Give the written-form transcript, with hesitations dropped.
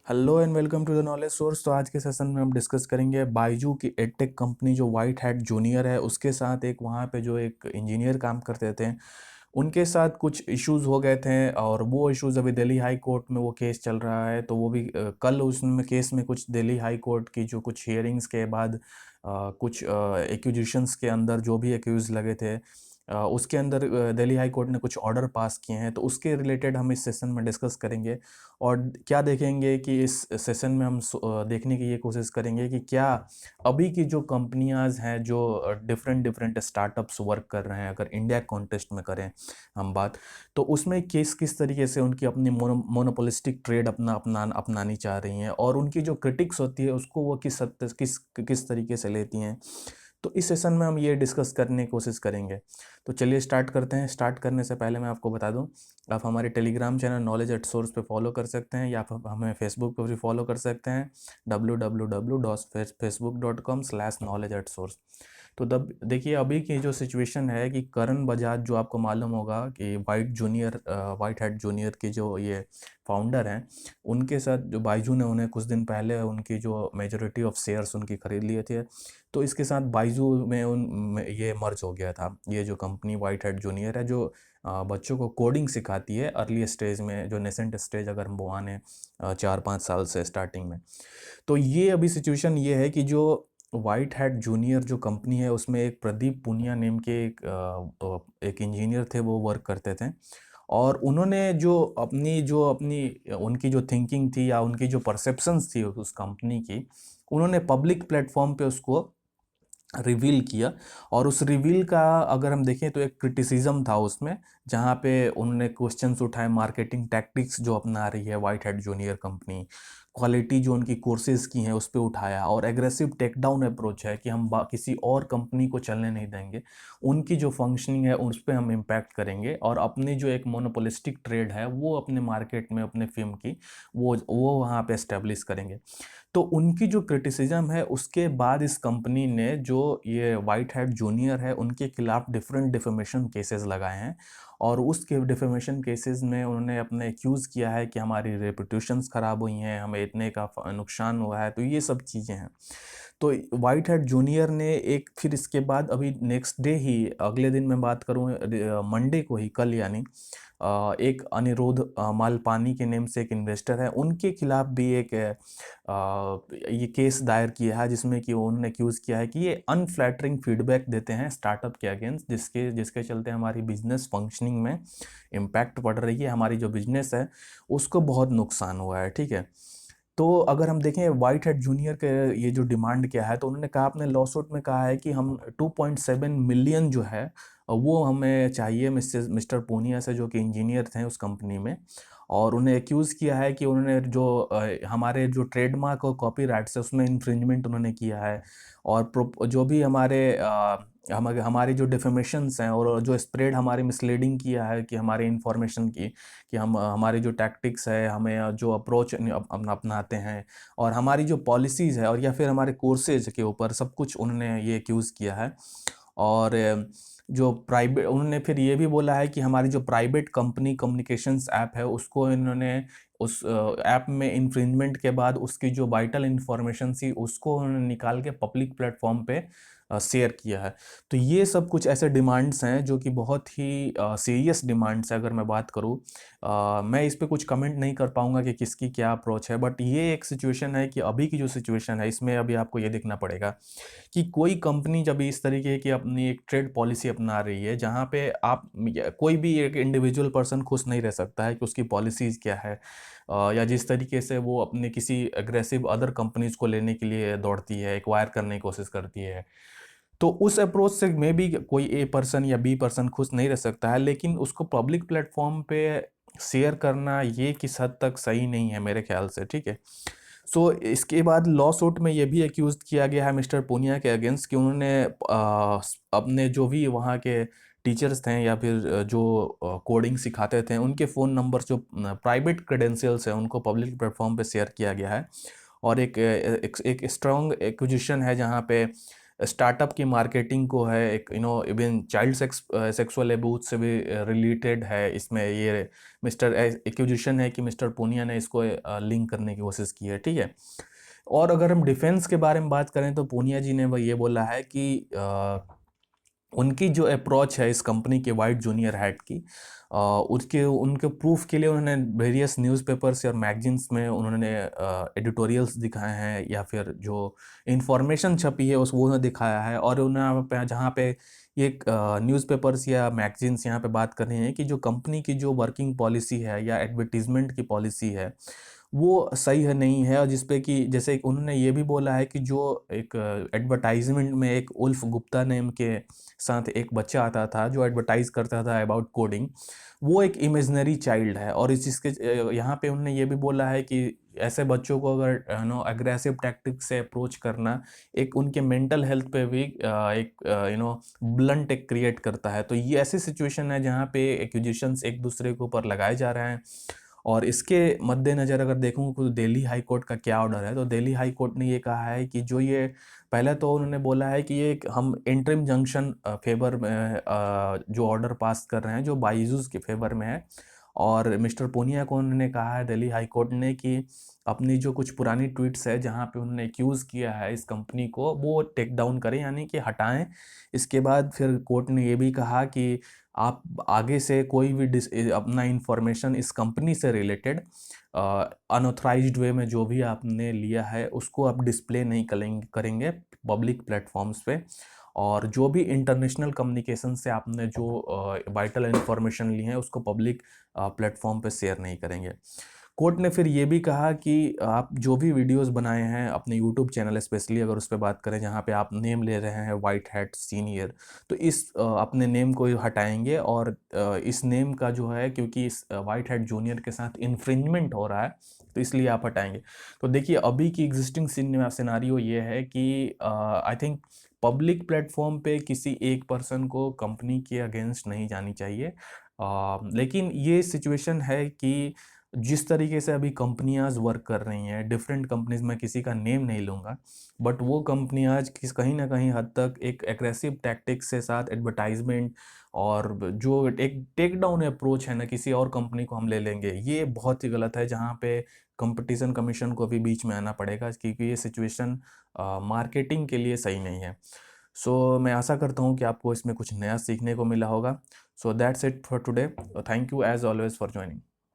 Hello and welcome to the Knowledge Source. तो आज के सेशन में हम डिस्कस करेंगे बायजू की एडटेक कंपनी जो वाइट हैट जूनियर है उसके साथ एक वहाँ पे जो एक इंजीनियर काम करते थे उनके साथ कुछ इश्यूज हो गए थे और वो इश्यूज अभी दिल्ली हाई कोर्ट में वो केस चल रहा है। तो वो भी कल उसमें केस में कुछ दिल्ली हाई कोर्ट की जो कुछ हियरिंग्स के बाद कुछ एक्यूजिशंस के अंदर जो भी एक्यूज लगे थे उसके अंदर दिल्ली हाई कोर्ट ने कुछ ऑर्डर पास किए हैं। तो उसके रिलेटेड हम इस सेशन में डिस्कस करेंगे और क्या देखेंगे कि इस सेशन में हम देखने की ये कोशिश करेंगे कि क्या अभी की जो कंपनियां हैं जो डिफरेंट डिफरेंट स्टार्टअप्स वर्क कर रहे हैं, अगर इंडिया कॉन्टेस्ट में करें हम बात, तो उसमें किस तरीके से उनकी अपनी मोनोपोलिस्टिक ट्रेड अपनानी चाह रही हैं और उनकी जो क्रिटिक्स होती है उसको वो किस तरीके से लेती हैं। तो इस सेशन में हम ये डिस्कस करने की कोशिश करेंगे। तो चलिए स्टार्ट करते हैं। स्टार्ट करने से पहले मैं आपको बता दूं, आप हमारे Telegram channel knowledge at source पे फॉलो कर सकते हैं या फिर हमें फेसबुक पे भी फॉलो कर सकते हैं www.facebook.com/knowledge@source। तो तब देखिए अभी की जो सिचुएशन है कि करण बजाज जो आपको मालूम होगा कि वाइट हैट जूनियर के जो ये फाउंडर हैं, उनके साथ जो बाइजू ने उन्हें कुछ दिन पहले उनकी जो मेजोरिटी ऑफ शेयर्स उनकी खरीद लिए थे। तो इसके साथ बाइजू में ये मर्ज हो गया था। ये जो कंपनी वाइट हैट जूनियर है जो बच्चों को कोडिंग सिखाती है अर्ली स्टेज में, जो नेसेंट स्टेज अगर हम माने 4-5 साल से स्टार्टिंग में। तो ये अभी सिचुएशन ये है कि जो वाइट हैट जूनियर जो कंपनी है उसमें एक प्रदीप पुनिया नेम के एक इंजीनियर थे, वो वर्क करते थे और उन्होंने जो अपनी उनकी जो थिंकिंग थी या उनकी जो परसेप्शंस थी उस कंपनी की, उन्होंने पब्लिक प्लेटफॉर्म पे उसको रिवील किया। और उस रिवील का अगर हम देखें तो एक क्रिटिसिज्म था उसमें, जहाँ पे उन्होंने क्वेश्चंस उठाए मार्केटिंग टैक्टिक्स जो अपना रही है white hat junior company, quality जो उनकी कोर्सेज की हैं उस पर उठाया और एग्रेसिव टेक डाउन अप्रोच है कि हम किसी और कंपनी को चलने नहीं देंगे, उनकी जो फंक्शनिंग है उस पर हम इम्पैक्ट करेंगे और अपनी जो एक मोनोपोलिस्टिक ट्रेड है वो अपने मार्केट में अपने फिल्म की वो वहाँ पे एस्टेब्लिश करेंगे। तो उनकी जो क्रिटिसिज्म है उसके बाद इस कंपनी ने जो ये वाइट हैट जूनियर है उनके खिलाफ डिफरेंट डिफेमेशन केसेस लगाए हैं और उस डिफेमेशन केसेस में उन्होंने अपने एक्यूज़ किया है कि हमारी रेपुटेशंस ख़राब हुई हैं, हमें इतने का नुकसान हुआ है। तो ये सब चीज़ें हैं। तो वाइट हैट जूनियर ने एक फिर इसके बाद अभी नेक्स्ट डे ही, अगले दिन मैं बात करूँ मंडे को ही, कल यानी एक अनिरुद्ध मालपानी के नेम से एक इन्वेस्टर है, उनके खिलाफ भी एक ये केस दायर किया है जिसमें कि उन्होंने एक्यूज़ किया है कि ये अनफ्लैटरिंग फीडबैक देते हैं स्टार्टअप के अगेंस्ट, जिसके जिसके चलते हमारी बिजनेस फंक्शनिंग में इम्पैक्ट पड़ रही है, हमारी जो बिजनेस है उसको बहुत नुकसान हुआ है। ठीक है। तो अगर हम देखें वाइट हैट जूनियर के ये जो डिमांड क्या है, तो उन्होंने कहा, अपने लॉ सूट में कहा है कि हम 2.7 मिलियन जो है वो हमें चाहिए मिस्टर पूनिया से, जो कि इंजीनियर थे उस कंपनी में। और उन्हें एक्यूज़ किया है कि उन्होंने जो हमारे जो ट्रेडमार्क और कॉपीराइट्स है उसमें इन्फ्रिंजमेंट उन्होंने किया है और जो भी हमारी जो डिफेमेशंस हैं और जो स्प्रेड हमारी मिसलीडिंग किया है कि हमारे इंफॉर्मेशन की, कि हम हमारी जो टैक्टिक्स है, हमें जो अप्रोच अपनाते हैं और हमारी जो पॉलिसीज़ है और या फिर हमारे कोर्सेज के ऊपर सब कुछ उन्होंने ये एक्यूज़ किया है। और जो प्राइवेट, उन्होंने फिर ये भी बोला है कि हमारी जो प्राइवेट कंपनी कम्युनिकेशंस ऐप है उसको इन्होंने उस ऐप में इन्फ्रिंजमेंट के बाद उसकी जो वाइटल इन्फॉर्मेशन थी उसको उन्होंने निकाल के पब्लिक प्लेटफॉर्म पे शेयर किया है। तो ये सब कुछ ऐसे डिमांड्स हैं जो कि बहुत ही सीरियस डिमांड्स है। अगर मैं बात करूँ, मैं इस पे कुछ कमेंट नहीं कर पाऊंगा कि किसकी क्या अप्रोच है, बट ये एक सिचुएशन है कि अभी की जो सिचुएशन है इसमें अभी आपको ये देखना पड़ेगा कि कोई कंपनी जब इस तरीके की अपनी एक ट्रेड पॉलिसी अपना रही है जहाँ पे आप कोई भी एक इंडिविजुअल पर्सन खुश नहीं रह सकता है कि उसकी पॉलिसीज़ क्या है, या जिस तरीके से वो अपने किसी एग्रेसिव अदर कंपनीज को लेने के लिए दौड़ती है, एक्वायर करने की कोशिश करती है, तो उस अप्रोच से मे बी कोई ए पर्सन या बी पर्सन खुश नहीं रह सकता है। लेकिन उसको पब्लिक प्लेटफॉर्म पे शेयर करना ये किस हद तक सही नहीं है मेरे ख्याल से। ठीक है। सो इसके बाद लॉ सूट में ये भी एक्यूज किया गया है मिस्टर पूनिया के अगेंस्ट कि उन्होंने अपने जो भी वहाँ के टीचर्स थे या फिर जो कोडिंग सिखाते थे उनके फ़ोन नंबर, जो प्राइवेट क्रेडेंशियल्स हैं, उनको पब्लिक प्लेटफॉर्म पे शेयर किया गया है। और एक स्ट्रॉन्ग एक्विजिशन है जहाँ पे स्टार्टअप की मार्केटिंग को है, एक इवन चाइल्ड सेक्सुअल अब्यूज से भी रिलेटेड है इसमें ये मिस्टर एक्यूजिशन है कि मिस्टर पूनिया ने इसको लिंक करने की कोशिश की है, ठीक है। और अगर हम डिफेंस के बारे में बात करें तो पूनिया जी ने वह ये बोला है कि उनकी जो अप्रोच है इस कंपनी के वाइट जूनियर हैट की, उसके उनके प्रूफ के लिए उन्होंने वेरियस न्यूज़पेपर्स और मैगजीन्स में उन्होंने एडिटोरियल्स दिखाए हैं, या फिर जो इंफॉर्मेशन छपी है उस वो उन्होंने दिखाया है। और उन्होंने जहाँ पे ये न्यूज़पेपर्स या मैगजीन्स यहाँ पे बात कर रहे हैं कि जो कंपनी की जो वर्किंग पॉलिसी है या एडवर्टीजमेंट की पॉलिसी है वो सही है नहीं है, और जिसपे कि जैसे उन्होंने ये भी बोला है कि जो एक एडवर्टाइजमेंट में एक उल्फ गुप्ता नेम के साथ एक बच्चा आता था जो एडवर्टाइज करता था अबाउट कोडिंग, वो एक इमेजिनरी चाइल्ड है। और इस चीज़ के यहाँ पे उन्होंने ये भी बोला है कि ऐसे बच्चों को अगर अग्रेसिव टैक्टिक्स से अप्रोच करना एक उनके मेंटल हेल्थ पे भी एक ब्लंट एक क्रिएट करता है। तो ये ऐसी सिचुएशन है जहाँ पे एक्यूजिशंस एक दूसरे के ऊपर लगाए जा रहे हैं। और इसके मद्देनज़र अगर देखूँ तो दिल्ली हाई कोर्ट का क्या ऑर्डर है, तो दिल्ली हाई कोर्ट ने ये कहा है कि जो ये पहले तो उन्होंने बोला है कि ये हम इंटरिम जंक्शन फेवर में जो ऑर्डर पास कर रहे हैं जो बाइजूस के फेवर में है। और मिस्टर पूनिया को उन्होंने कहा है दिल्ली हाई कोर्ट ने कि अपनी जो कुछ पुरानी ट्वीट्स है जहाँ पे उन्होंने एक्यूज़ किया है इस कंपनी को वो टेक डाउन करें, यानी कि हटाएं। इसके बाद फिर कोर्ट ने ये भी कहा कि आप आगे से कोई भी अपना इंफॉर्मेशन इस कंपनी से रिलेटेड अनऑथराइज्ड वे में जो भी आपने लिया है उसको आप डिस्प्ले नहीं करेंगे पब्लिक प्लेटफॉर्म्स पे। और जो भी इंटरनेशनल कम्युनिकेशन से आपने जो वाइटल इंफॉर्मेशन ली है उसको पब्लिक प्लेटफॉर्म पे शेयर नहीं करेंगे। कोर्ट ने फिर ये भी कहा कि आप जो भी वीडियोस बनाए हैं अपने यूट्यूब चैनल, स्पेशली अगर उस पर बात करें जहाँ पे आप नेम ले रहे हैं वाइट हैट सीनियर, तो इस अपने नेम को हटाएंगे। और इस नेम का जो है क्योंकि इस वाइट हैट जूनियर के साथ इन्फ्रिंजमेंट हो रहा है तो इसलिए आप हटाएंगे। तो देखिए अभी की एग्जिस्टिंग सिनारियो ये है कि आई थिंक पब्लिक प्लेटफॉर्म पे किसी एक पर्सन को कंपनी के अगेंस्ट नहीं जानी चाहिए। लेकिन ये सिचुएशन है कि जिस तरीके से अभी कंपनियां वर्क कर रही हैं, डिफरेंट कंपनीज, में किसी का नेम नहीं लूँगा, बट वो कंपनियां कहीं ना कहीं हद तक एक एग्रेसिव टैक्टिक्स के साथ एडवर्टाइजमेंट और जो एक टेक डाउन अप्रोच है ना किसी और कंपनी को हम ले लेंगे, ये बहुत ही गलत है। जहाँ पे कंपटीशन कमीशन को भी बीच में आना पड़ेगा क्योंकि ये सिचुएशन मार्केटिंग के लिए सही नहीं है। सो मैं आशा करता हूँ कि आपको इसमें कुछ नया सीखने को मिला होगा। So that's it for today. Thank you as always for joining.